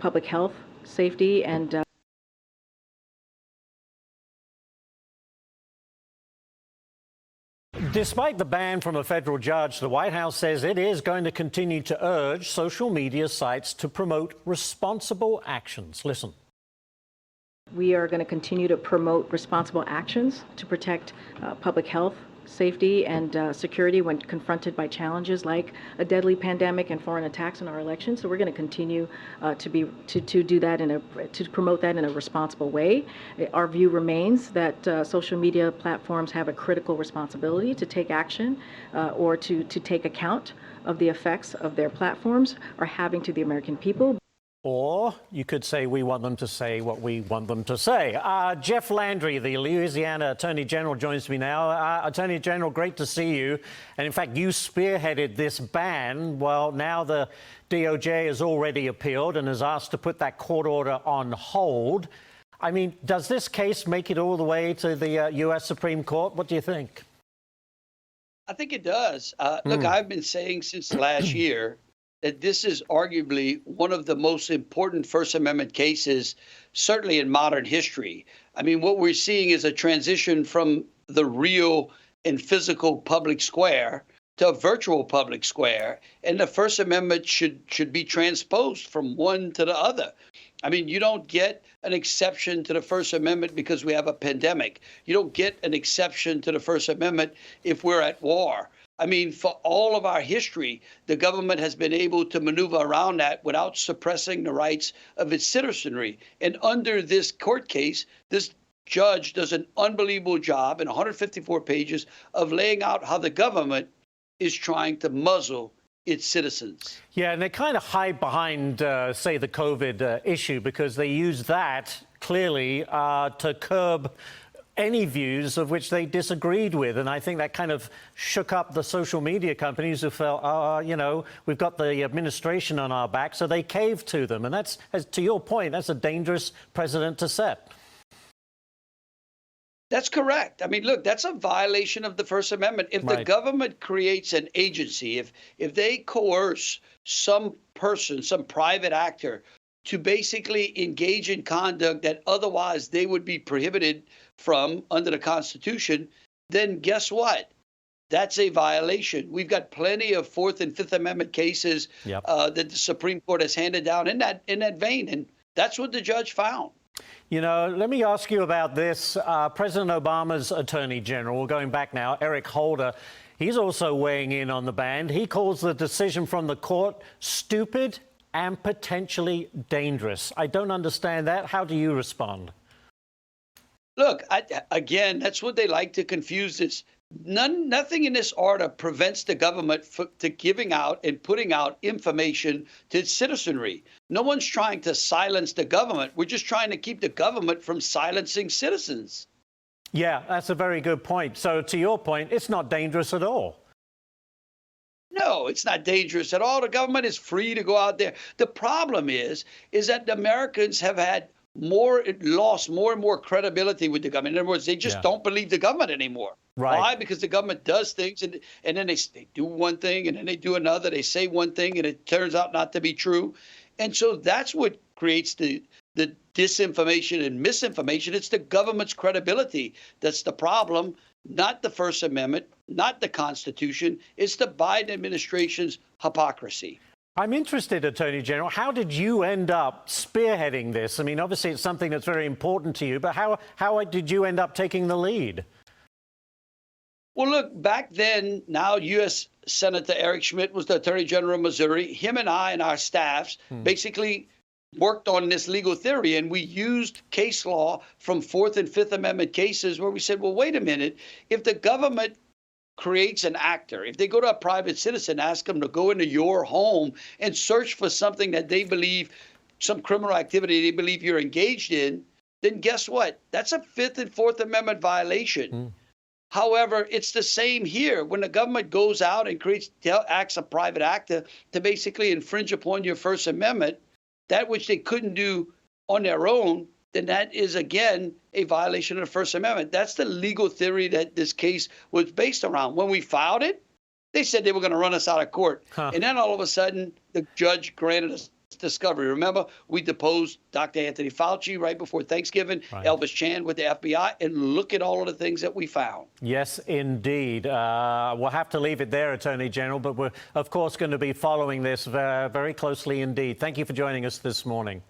public health, safety, and Despite the ban from a federal judge, the White House says it is going to continue to urge social media sites to promote responsible actions. Listen. we are going to continue to promote responsible actions to protect public health, safety, and security when confronted by challenges like a deadly pandemic and foreign attacks on our elections. So we're going to continue to do that to promote that in a responsible way. Our view remains that social media platforms have a critical responsibility to take action or to take account of the effects of their platforms are having to the American people. Or you could say we want them to say what we want them to say. Jeff Landry, the Louisiana Attorney General, joins me now. Attorney General, great to see you. And in fact, you spearheaded this ban. Well, now the DOJ has already appealed and has asked to put that court order on hold. I mean, does this case make it all the way to the U.S. Supreme Court? What do you think? I think it does. Look, I've been saying since last year that this is arguably one of the most important First Amendment cases, certainly in modern history. I mean, what we're seeing is a transition from the real and physical public square to a virtual public square, and the First Amendment should be transposed from one to the other. I mean, you don't get an exception to the First Amendment because we have a pandemic. You don't get an exception to the First Amendment if we're at war. I mean, for all of our history, the government has been able to maneuver around that without suppressing the rights of its citizenry. And under this court case, this judge does an unbelievable job in 154 pages of laying out how the government is trying to muzzle its citizens. Yeah, and they kind of hide behind, say, the COVID issue because they use that clearly to curb any views of which they disagreed with. And I think that kind of shook up the social media companies who felt, you know, we've got the administration on our back, so they caved to them. And that's, as to your point, that's a dangerous precedent to set. That's correct. I mean, look, that's a violation of the First Amendment. If the government creates an agency, if they coerce some person, some private actor, to basically engage in conduct that otherwise they would be prohibited from under the Constitution, then guess what? That's a violation. We've got plenty of Fourth and Fifth Amendment cases that the Supreme Court has handed down in that vein, and that's what the judge found. You know, let me ask you about this. President Obama's Attorney General, going back now, Eric Holder, he's also weighing in on the ban. He calls the decision from the court stupid and potentially dangerous. I don't understand that. How do you respond? Look, again, that's what they like to confuse this. Nothing in this order prevents the government to giving out and putting out information to its citizenry. No one's trying to silence the government. We're just trying to keep the government from silencing citizens. Yeah, that's a very good point. So to your point, it's not dangerous at all. No, it's not dangerous at all. The government is free to go out there. The problem is that the Americans have had lost more and more credibility with the government. In other words, they just don't believe the government anymore. Right. Why? Because the government does things and then they do one thing and then they do another. They say one thing and it turns out not to be true. And so that's what creates the disinformation and misinformation. It's the government's credibility that's the problem, not the First Amendment, not the Constitution. It's the Biden administration's hypocrisy. I'm interested, Attorney General, how did you end up spearheading this? I mean, obviously it's something that's very important to you, but how did you end up taking the lead? Well, look, back then, now U.S. Senator Eric Schmitt was the Attorney General of Missouri. Him and I and our staffs basically worked on this legal theory, and we used case law from Fourth and Fifth Amendment cases where we said, well, wait a minute, if the government creates an actor, if they go to a private citizen, ask them to go into your home and search for something that they believe, some criminal activity they believe you're engaged in, then guess what? That's a Fifth and Fourth Amendment violation. However, it's the same here. When the government goes out and acts a private actor to basically infringe upon your First Amendment, that which they couldn't do on their own, then that is, again, a violation of the First Amendment. That's the legal theory that this case was based around. When we filed it, they said they were going to run us out of court. And then all of a sudden, the judge granted us discovery. Remember, we deposed Dr. Anthony Fauci right before Thanksgiving, Right. Elvis Chan with the FBI, and look at all of the things that we found. Yes, indeed. We'll have to leave it there, Attorney General, but we're, of course, going to be following this very closely indeed. Thank you for joining us this morning.